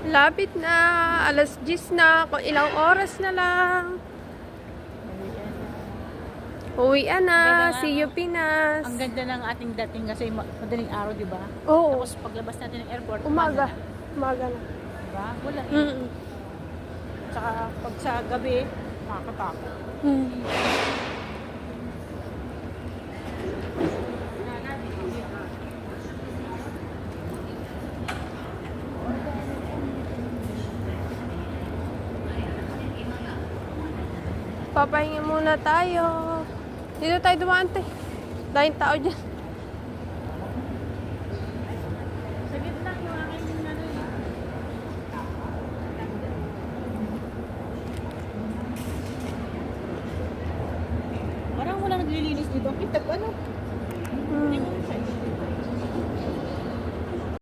Lapit na. Alas 10 na. Kung ilang oras na lang. Uwian na. See you, Pinas. Ang ganda ng ating dating kasi madaling araw, di ba? Oo. Tapos paglabas natin ng airport, Umaga. na. Umaga na. Diba? Wala eh. Mm. Tsaka pag sa gabi, makakatakot. Mm. Papahinga muna tayo. Dito tayo dumaan, te. Dahil tao dyan. Sa gitna, yung aking ano eh. Parang walang naglilinis dito. Kitag ano?